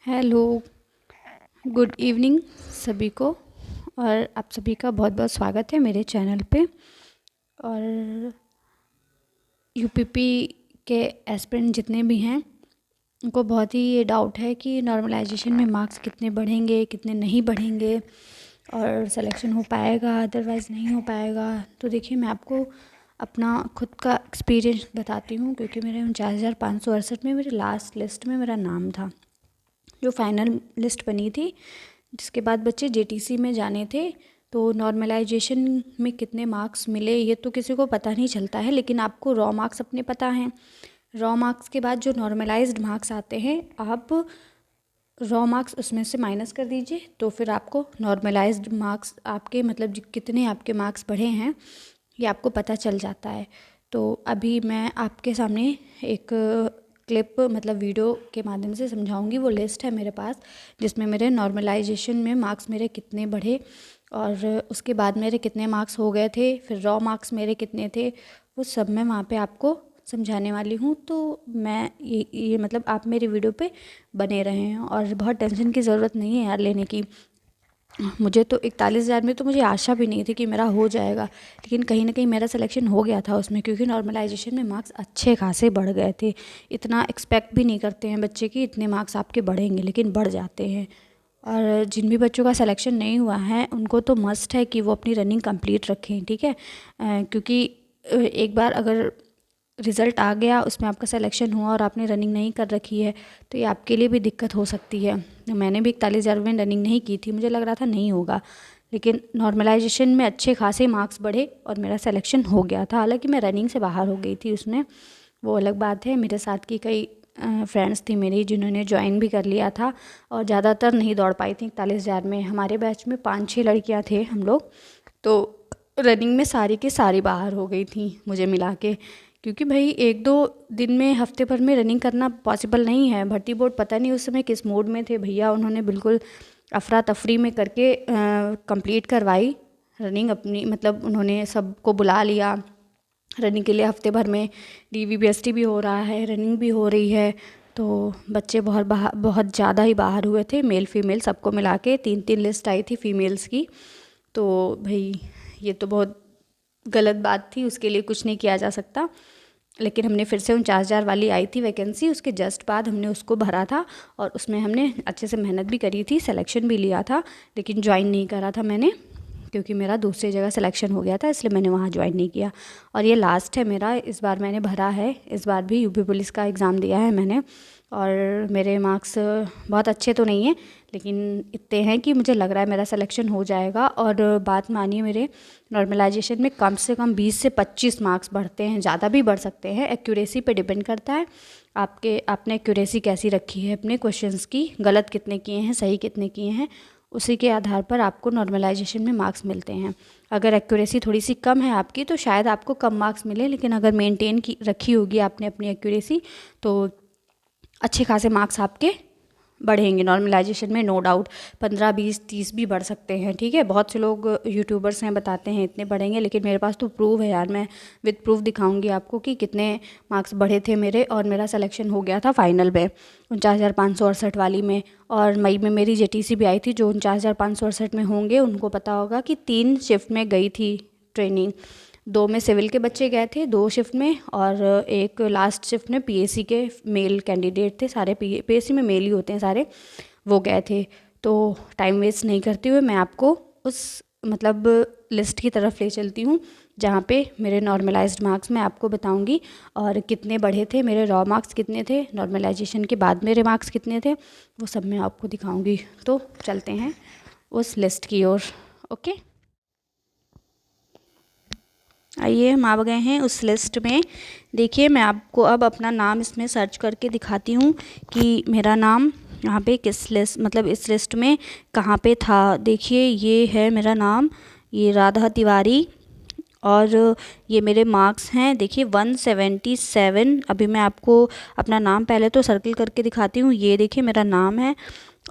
Hello, good evening सभी को। और आप सभी का बहुत बहुत स्वागत है मेरे चैनल पे। और यूपीपी के एस्पिरेंट जितने भी हैं उनको बहुत ही ये डाउट है कि नॉर्मलाइजेशन में मार्क्स कितने बढ़ेंगे, कितने नहीं बढ़ेंगे और सिलेक्शन हो पाएगा अदरवाइज़ नहीं हो पाएगा। तो देखिए, मैं आपको अपना खुद का एक्सपीरियंस बताती हूँ, क्योंकि मेरे 49,568 में मेरे लास्ट लिस्ट में मेरा नाम था, जो फाइनल लिस्ट बनी थी। जिसके बाद बच्चे जेटीसी में जाने थे। तो नॉर्मलाइजेशन में कितने मार्क्स मिले ये तो किसी को पता नहीं चलता है, लेकिन आपको रॉ मार्क्स अपने पता हैं। रॉ मार्क्स के बाद जो नॉर्मलाइज्ड मार्क्स आते हैं, आप रॉ मार्क्स उसमें से माइनस कर दीजिए, तो फिर आपको नॉर्मलाइज्ड मार्क्स आपके मतलब कितने आपके मार्क्स बढ़े हैं ये आपको पता चल जाता है। तो अभी मैं आपके सामने एक क्लिप मतलब वीडियो के माध्यम से समझाऊंगी। वो लिस्ट है मेरे पास जिसमें मेरे नॉर्मलाइजेशन में मार्क्स मेरे कितने बढ़े और उसके बाद मेरे कितने मार्क्स हो गए थे, फिर रॉ मार्क्स मेरे कितने थे, वो सब मैं वहाँ पे आपको समझाने वाली हूँ। तो मैं ये मतलब आप मेरी वीडियो पे बने रहें और बहुत टेंशन की ज़रूरत नहीं है यार लेने की। मुझे तो 41,000 में तो मुझे आशा भी नहीं थी कि मेरा हो जाएगा, लेकिन कहीं ना कहीं मेरा सिलेक्शन हो गया था उसमें, क्योंकि नॉर्मलाइजेशन में मार्क्स अच्छे खासे बढ़ गए थे। इतना एक्सपेक्ट भी नहीं करते हैं बच्चे कि इतने मार्क्स आपके बढ़ेंगे, लेकिन बढ़ जाते हैं। और जिन भी बच्चों का सिलेक्शन नहीं हुआ है उनको तो मस्ट है कि वो अपनी रनिंग कंप्लीट रखें, ठीक है। क्योंकि एक बार अगर रिज़ल्ट आ गया, उसमें आपका सिलेक्शन हुआ और आपने रनिंग नहीं कर रखी है, तो ये आपके लिए भी दिक्कत हो सकती है। मैंने भी 41,000 में रनिंग नहीं की थी, मुझे लग रहा था नहीं होगा, लेकिन नॉर्मलाइजेशन में अच्छे खासे मार्क्स बढ़े और मेरा सिलेक्शन हो गया था। हालांकि मैं रनिंग से बाहर हो गई थी उसमें, वो अलग बात है। मेरे साथ की कई फ्रेंड्स थी मेरी जिन्होंने ज्वाइन भी कर लिया था और ज़्यादातर नहीं दौड़ पाई थी 41,000 में। हमारे बैच में 5-6 लड़कियाँ थे हम लोग, तो रनिंग में सारी की सारी बाहर हो गई थी मुझे मिला के। क्योंकि भाई 1-2 दिन में, हफ्ते भर में रनिंग करना पॉसिबल नहीं है। भर्ती बोर्ड पता नहीं उस समय किस मूड में थे भैया, उन्होंने बिल्कुल अफरा तफरी में करके कंप्लीट करवाई रनिंग अपनी। मतलब उन्होंने सबको बुला लिया रनिंग के लिए हफ्ते भर में। डीवीबीएसटी भी हो रहा है, रनिंग भी हो रही है, तो बच्चे बहुत ज़्यादा ही बाहर हुए थे। मेल फीमेल सबको मिला के 3-3 लिस्ट आई थी फीमेल्स की। तो भाई ये तो बहुत गलत बात थी, उसके लिए कुछ नहीं किया जा सकता। लेकिन हमने फिर से 49,000 वाली आई थी वैकेंसी, उसके जस्ट बाद हमने उसको भरा था और उसमें हमने अच्छे से मेहनत भी करी थी, सिलेक्शन भी लिया था, लेकिन ज्वाइन नहीं करा था मैंने, क्योंकि मेरा दूसरी जगह सिलेक्शन हो गया था, इसलिए मैंने वहाँ ज्वाइन नहीं किया। और ये लास्ट है मेरा, इस बार मैंने भरा है, इस बार भी यूपी पुलिस का एग्ज़ाम दिया है मैंने। और मेरे मार्क्स बहुत अच्छे तो नहीं हैं, लेकिन इतने हैं कि मुझे लग रहा है मेरा सिलेक्शन हो जाएगा। और बात मानिए, मेरे नॉर्मलाइजेशन में कम से कम 20 से 25 मार्क्स बढ़ते हैं, ज़्यादा भी बढ़ सकते हैं। एक्यूरेसी पे डिपेंड करता है आपने एक्यूरेसी कैसी रखी है अपने क्वेश्चंस की, गलत कितने किए हैं, सही कितने किए हैं, उसी के आधार पर आपको नॉर्मलाइजेशन में मार्क्स मिलते हैं। अगर एक्यूरेसी थोड़ी सी कम है आपकी तो शायद आपको कम मार्क्स मिले, लेकिन अगर मेंटेन की रखी होगी आपने अपनी एक्यूरेसी तो अच्छे खासे मार्क्स आपके बढ़ेंगे नॉर्मलाइजेशन में, नो डाउट। 15, 20, 30 भी बढ़ सकते हैं, ठीक है। बहुत से लोग यूट्यूबर्स हैं बताते हैं इतने बढ़ेंगे, लेकिन मेरे पास तो प्रूफ है यार। मैं विद प्रूफ दिखाऊंगी आपको कि कितने मार्क्स बढ़े थे मेरे, और मेरा सिलेक्शन हो गया था फाइनल में 49,568 वाली में। और मई में मेरी जेटीसी भी आई थी। जो 49,568 में होंगे उनको पता होगा कि 3 शिफ्ट में गई थी ट्रेनिंग। 2 में सिविल के बच्चे गए थे 2 शिफ्ट में, और एक लास्ट शिफ्ट में पीएससी के मेल कैंडिडेट थे सारे, पीएससी में मेल ही होते हैं सारे, वो गए थे। तो टाइम वेस्ट नहीं करते हुए मैं आपको उस मतलब लिस्ट की तरफ ले चलती हूँ जहाँ पे मेरे नॉर्मलाइज्ड मार्क्स मैं आपको बताऊँगी और कितने बढ़े थे मेरे, रॉ मार्क्स कितने थे, नॉर्मलाइजेशन के बाद मेरे मार्क्स कितने थे, वो सब मैं आपको दिखाऊँगी। तो चलते हैं उस लिस्ट की ओर। ओके, आइए हम आ गए हैं उस लिस्ट में। देखिए, मैं आपको अब अपना नाम इसमें सर्च करके दिखाती हूँ कि मेरा नाम यहाँ पे किस लिस्ट मतलब इस लिस्ट में कहाँ पे था। देखिए, ये है मेरा नाम, ये राधा तिवारी, और ये मेरे मार्क्स हैं। देखिए 177। अभी मैं आपको अपना नाम पहले तो सर्कल करके दिखाती हूँ। ये देखिए मेरा नाम है,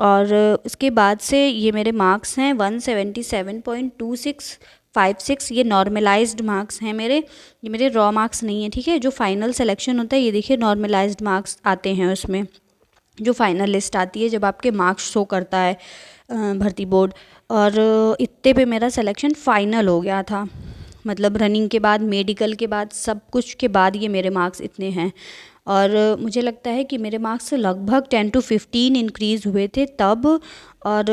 और उसके बाद से ये मेरे मार्क्स हैं 177.2656। ये नॉर्मलाइज्ड मार्क्स हैं मेरे, ये मेरे रॉ मार्क्स नहीं है, ठीक है। जो फाइनल सिलेक्शन होता है ये देखिए नॉर्मलाइज्ड मार्क्स आते हैं उसमें। जो फाइनल लिस्ट आती है, जब आपके मार्क्स शो करता है भर्ती बोर्ड। और इतने पे मेरा सिलेक्शन फ़ाइनल हो गया था, मतलब रनिंग के बाद, मेडिकल के बाद, सब कुछ के बाद ये मेरे मार्क्स इतने हैं। और मुझे लगता है कि मेरे मार्क्स लगभग 10 to 15 इंक्रीज़ हुए थे तब, और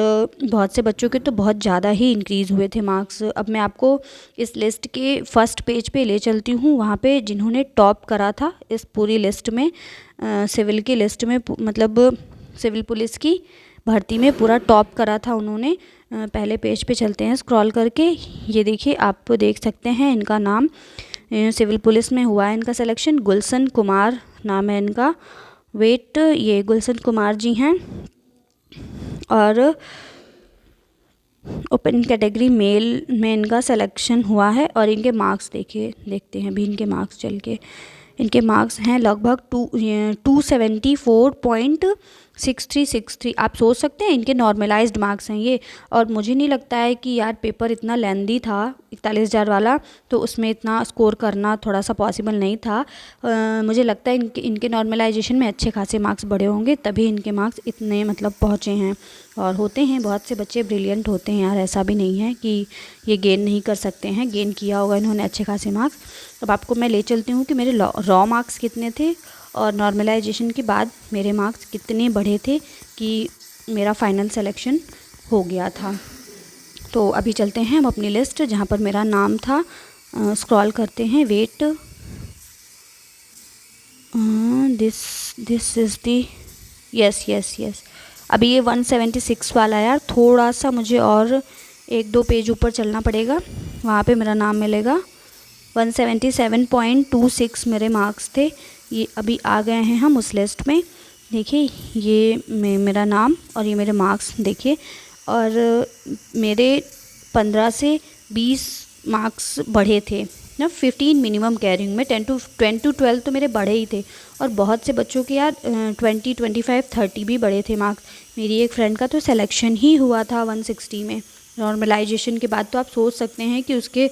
बहुत से बच्चों के तो बहुत ज़्यादा ही इंक्रीज़ हुए थे मार्क्स। अब मैं आपको इस लिस्ट के फर्स्ट पेज पे ले चलती हूँ, वहाँ पे जिन्होंने टॉप करा था इस पूरी लिस्ट में, सिविल की लिस्ट में, मतलब सिविल पुलिस की भर्ती में पूरा टॉप करा था उन्होंने। पहले पेज पे चलते हैं स्क्रॉल करके। ये देखिए, आप देख सकते हैं इनका नाम, सिविल पुलिस में हुआ है इनका सिलेक्शन। गुलशन कुमार नाम है इनका। वेट, ये गुलशन कुमार जी हैं। और ओपन कैटेगरी मेल में इनका सिलेक्शन हुआ है। और इनके मार्क्स देखिए, देखते हैं भी इनके मार्क्स चल के। इनके मार्क्स हैं लगभग 274.6363। आप सोच सकते हैं इनके नॉर्मलाइज्ड मार्क्स हैं ये। और मुझे नहीं लगता है कि यार पेपर इतना लेंदी था 41,000 वाला, तो उसमें इतना स्कोर करना थोड़ा सा पॉसिबल नहीं था। मुझे लगता है इनके नॉर्मलाइजेशन में अच्छे खासे मार्क्स बढ़े होंगे, तभी इनके मार्क्स इतने मतलब पहुँचे हैं। और होते हैं, बहुत से बच्चे ब्रिलियंट होते हैं यार, ऐसा भी नहीं है कि ये गेन नहीं कर सकते हैं, गेन किया होगा इन्होंने अच्छे खासे मार्क्स। अब आपको मैं ले चलती हूँ कि मेरे रॉ मार्क्स कितने थे और नॉर्मलाइजेशन के बाद मेरे मार्क्स कितने बढ़े थे कि मेरा फाइनल सिलेक्शन हो गया था। तो अभी चलते हैं हम अपनी लिस्ट जहाँ पर मेरा नाम था। स्क्रॉल करते हैं। Wait, this is the, yes yes yes, अभी ये 176 वाला है यार, थोड़ा सा मुझे और 1-2 पेज ऊपर चलना पड़ेगा, वहाँ पे मेरा नाम मिलेगा। 177.26 मेरे मार्क्स थे, ये अभी आ गए हैं हम उस लिस्ट में। देखिए ये मेरा नाम और ये मेरे मार्क्स देखिए। और मेरे 15 से 20 मार्क्स बढ़े थे ना, 15 मिनिमम कह रही हूँ मैं, 10 to 12 तो मेरे बढ़े ही थे। और बहुत से बच्चों के यार 20, 25, 30 भी बढ़े थे मार्क्स। मेरी एक फ्रेंड का तो सिलेक्शन ही हुआ था 160 में नॉर्मलाइजेशन के बाद। तो आप सोच सकते हैं कि उसके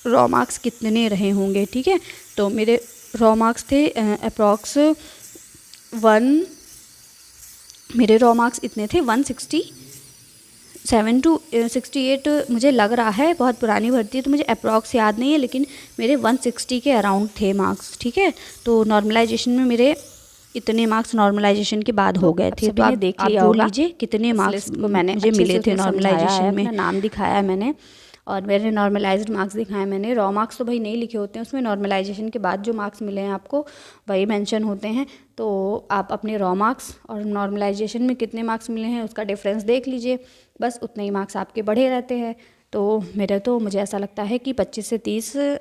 रॉ मार्क्स कितने रहे होंगे। ठीक है, तो मेरे रॉ मार्क्स थे अप्रॉक्स मेरे रॉ मार्क्स इतने थे 167 to 68 मुझे लग रहा है, बहुत पुरानी भर्ती है तो मुझे अप्रॉक्स याद नहीं है, लेकिन मेरे 160 के अराउंड थे मार्क्स। ठीक है, तो नॉर्मलाइजेशन में मेरे इतने मार्क्स नॉर्मलाइजेशन के बाद हो गए थे। तो आप देख लिया होगा लीजिए कितने मार्क्स को मैंने मुझे मिले थे नॉर्मलाइजेशन में। नाम दिखाया है मैंने और मेरे नॉर्मलाइज्ड मार्क्स दिखाए मैंने। रॉ मार्क्स तो भाई नहीं लिखे होते हैं उसमें, नॉर्मलाइजेशन के बाद जो मार्क्स मिले हैं आपको वही मेंशन होते हैं। तो आप अपने रॉ मार्क्स और नॉर्मलाइजेशन में कितने मार्क्स मिले हैं उसका डिफरेंस देख लीजिए, बस उतने ही मार्क्स आपके बढ़े रहते हैं। तो मुझे ऐसा लगता है कि 25 से 30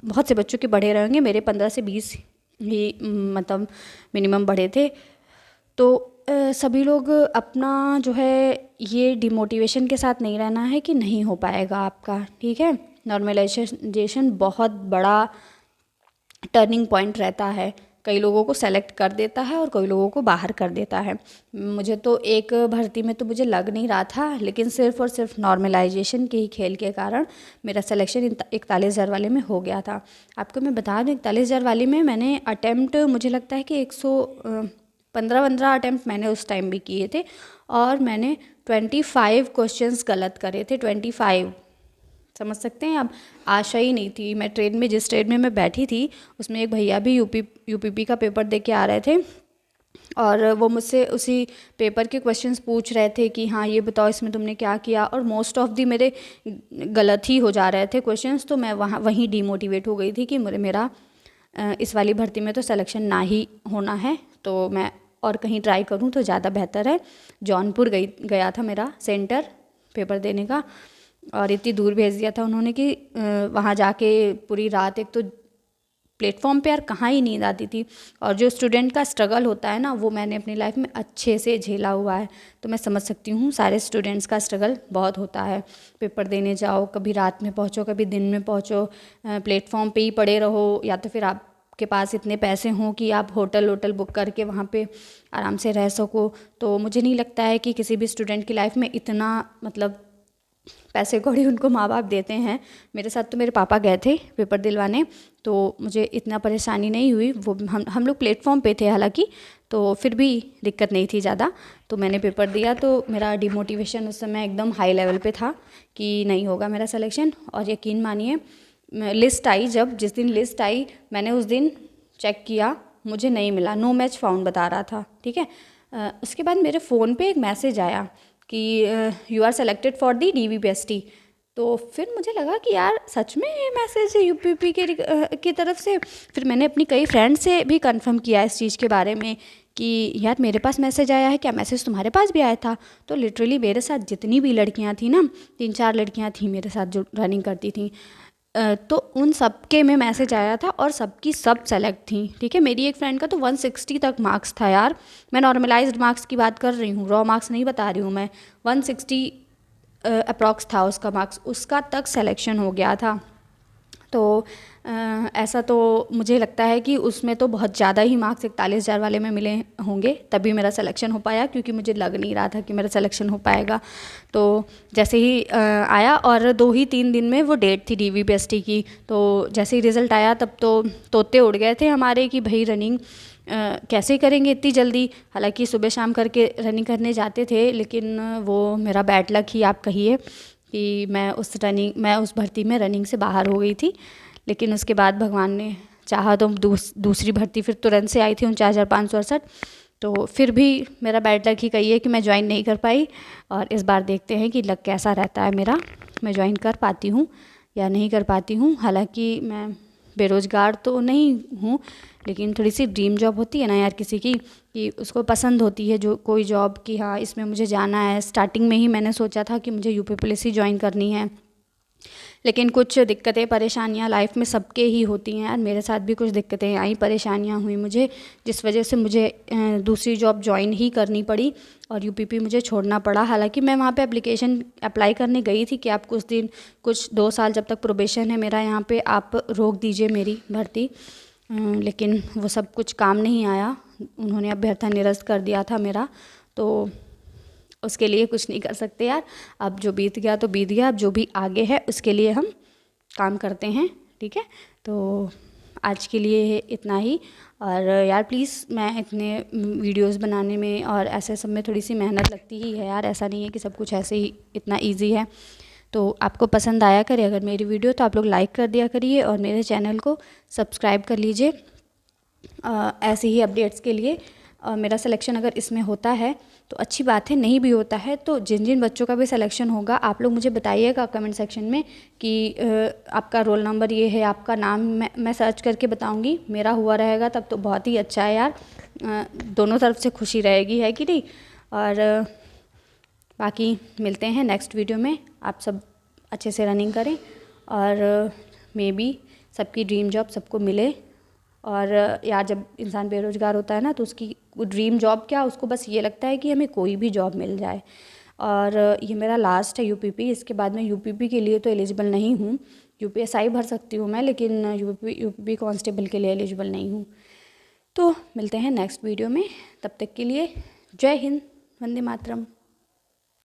बहुत से बच्चों के बढ़े रहेंगे, मेरे 15 से 20 ही मतलब मिनिमम बढ़े थे। तो सभी लोग अपना जो है ये डिमोटिवेशन के साथ नहीं रहना है कि नहीं हो पाएगा आपका। ठीक है, नॉर्मलाइजेशन बहुत बड़ा टर्निंग पॉइंट रहता है, कई लोगों को सेलेक्ट कर देता है और कई लोगों को बाहर कर देता है। मुझे तो एक भर्ती में तो मुझे लग नहीं रहा था, लेकिन सिर्फ और सिर्फ नॉर्मलाइजेशन के ही खेल के कारण मेरा सिलेक्शन 41,000 वाले में हो गया था। आपको मैं बता दूँ 41,000 वाले में मैंने अटैम्प्ट मुझे लगता है कि 115 अटैम्प्ट मैंने उस टाइम भी किए थे और मैंने 25 क्वेश्चंस गलत करे थे। 25, समझ सकते हैं आप, आशा ही नहीं थी। मैं ट्रेन में, जिस ट्रेन में मैं बैठी थी उसमें एक भैया भी यूपीपी का पेपर दे के आ रहे थे और वो मुझसे उसी पेपर के क्वेश्चंस पूछ रहे थे कि हाँ ये बताओ इसमें तुमने क्या किया, और मोस्ट ऑफ दी मेरे गलत ही हो जा रहे थे क्वेश्चंस। तो मैं वहीं डीमोटिवेट हो गई थी कि मेरा इस वाली भर्ती में तो सिलेक्शन ना ही होना है, तो मैं और कहीं ट्राई करूँ तो ज़्यादा बेहतर है। जौनपुर गया था मेरा सेंटर पेपर देने का, और इतनी दूर भेज दिया था उन्होंने कि वहाँ जाके पूरी रात, एक तो प्लेटफॉर्म पे यार कहाँ ही नींद आती थी। और जो स्टूडेंट का स्ट्रगल होता है ना, वो मैंने अपनी लाइफ में अच्छे से झेला हुआ है, तो मैं समझ सकती हूँ सारे स्टूडेंट्स का स्ट्रगल बहुत होता है। पेपर देने जाओ, कभी रात में पहुँचो, कभी दिन में पहुँचो, प्लेटफॉर्म पे ही पड़े रहो, या तो फिर आपके पास इतने पैसे हों कि आप होटल बुक करके वहाँ पे आराम से रह सको। तो मुझे नहीं लगता है कि किसी भी स्टूडेंट की लाइफ में इतना मतलब पैसे कौड़ी उनको माँ बाप देते हैं। मेरे साथ तो मेरे पापा गए थे पेपर दिलवाने, तो मुझे इतना परेशानी नहीं हुई। वो हम लोग प्लेटफॉर्म पे थे हालांकि, तो फिर भी दिक्कत नहीं थी ज़्यादा। तो मैंने पेपर दिया तो मेरा डिमोटिवेशन उस समय एकदम हाई लेवल पे था कि नहीं होगा मेरा सिलेक्शन। और यकीन मानिए, लिस्ट आई, जब जिस दिन लिस्ट आई मैंने उस दिन चेक किया, मुझे नहीं मिला, नो मैच फाउंड बता रहा था। ठीक है, उसके बाद मेरे फ़ोन पे एक मैसेज आया कि you are selected for the DVPST। तो फिर मुझे लगा कि यार सच में ये मैसेज है UPP की तरफ से। फिर मैंने अपनी कई फ्रेंड से भी कंफर्म किया इस चीज़ के बारे में कि यार मेरे पास मैसेज आया है, क्या मैसेज तुम्हारे पास भी आया था? तो लिटरली मेरे साथ जितनी भी लड़कियां थी ना, 3-4 लड़कियां थी मेरे साथ जो रनिंग करती थी, तो उन सब के में मैसेज आया था और सबकी सब सेलेक्ट थी। ठीक है, मेरी एक फ्रेंड का तो 160 तक मार्क्स था यार। मैं नॉर्मलाइज्ड मार्क्स की बात कर रही हूँ, रॉ मार्क्स नहीं बता रही हूँ मैं। 160 अप्रॉक्स था उसका मार्क्स, उसका तक सिलेक्शन हो गया था। तो ऐसा तो मुझे लगता है कि उसमें तो बहुत ज़्यादा ही मार्क्स 41,000 वाले में मिले होंगे, तभी मेरा सिलेक्शन हो पाया, क्योंकि मुझे लग नहीं रहा था कि मेरा सिलेक्शन हो पाएगा। तो जैसे ही आया, और 2 ही 3 दिन में वो डेट थी DVPST की, तो जैसे ही रिज़ल्ट आया तब तो तोते उड़ गए थे हमारे कि भाई रनिंग कैसे करेंगे इतनी जल्दी। हालांकि सुबह शाम करके रनिंग करने जाते थे, लेकिन वो मेरा बैड लक ही आप कहिए कि मैं उस भर्ती में रनिंग से बाहर हो गई थी। लेकिन उसके बाद भगवान ने चाहा तो दूसरी भर्ती फिर तुरंत से आई थी 49,568। तो फिर भी मेरा बैड लक ही कहिए कि मैं ज्वाइन नहीं कर पाई। और इस बार देखते हैं कि लक कैसा रहता है मेरा, मैं ज्वाइन कर पाती हूँ या नहीं कर पाती हूँ। हालांकि मैं बेरोज़गार तो नहीं हूँ, लेकिन थोड़ी सी ड्रीम जॉब होती है ना यार किसी की, कि उसको पसंद होती है जो कोई जॉब कि हाँ इसमें मुझे जाना है। स्टार्टिंग में ही मैंने सोचा था कि मुझे UP पुलिस ही ज्वाइन करनी है, लेकिन कुछ दिक्कतें परेशानियां लाइफ में सबके ही होती हैं यार। मेरे साथ भी कुछ दिक्कतें आई, परेशानियां हुई मुझे, जिस वजह से मुझे दूसरी जॉब ज्वाइन ही करनी पड़ी और UPP मुझे छोड़ना पड़ा। हालांकि मैं वहाँ पे एप्लीकेशन अप्लाई करने गई थी कि आप कुछ 2 साल जब तक प्रोबेशन है मेरा यहाँ पे, आप रोक दीजिए मेरी भर्ती, लेकिन वो सब कुछ काम नहीं आया। उन्होंने अभ्यर्था निरस्त कर दिया था मेरा, तो उसके लिए कुछ नहीं कर सकते यार। अब जो बीत गया तो बीत गया, अब जो भी आगे है उसके लिए हम काम करते हैं। ठीक है, तो आज के लिए इतना ही। और यार प्लीज़, मैं इतने वीडियोस बनाने में और ऐसे सब में थोड़ी सी मेहनत लगती ही है यार, ऐसा नहीं है कि सब कुछ ऐसे ही इतना ईजी है। तो आपको पसंद आया करे अगर मेरी वीडियो, तो आप लोग लाइक कर दिया करिए और मेरे चैनल को सब्सक्राइब कर लीजिए ऐसे ही अपडेट्स के लिए। मेरा सिलेक्शन अगर इसमें होता है तो अच्छी बात है, नहीं भी होता है तो जिन जिन बच्चों का भी सिलेक्शन होगा आप लोग मुझे बताइएगा कमेंट सेक्शन में कि आपका रोल नंबर ये है, आपका नाम मैं सर्च करके बताऊंगी। मेरा हुआ रहेगा तब तो बहुत ही अच्छा है यार, दोनों तरफ से खुशी रहेगी, है कि नहीं। और बाकी मिलते हैं नेक्स्ट वीडियो में। आप सब अच्छे से रनिंग करें और मे बी सबकी ड्रीम जॉब सबको मिले। और यार जब इंसान बेरोज़गार होता है ना, तो उसकी ड्रीम जॉब क्या, उसको बस ये लगता है कि हमें कोई भी जॉब मिल जाए। और ये मेरा लास्ट है UPP, इसके बाद मैं UPP के लिए तो एलिजिबल नहीं हूँ। UPSI भर सकती हूँ मैं, लेकिन UPP कांस्टेबल के लिए एलिजिबल नहीं हूँ। तो मिलते हैं नेक्स्ट वीडियो में, तब तक के लिए जय हिंद, वंदे मातरम।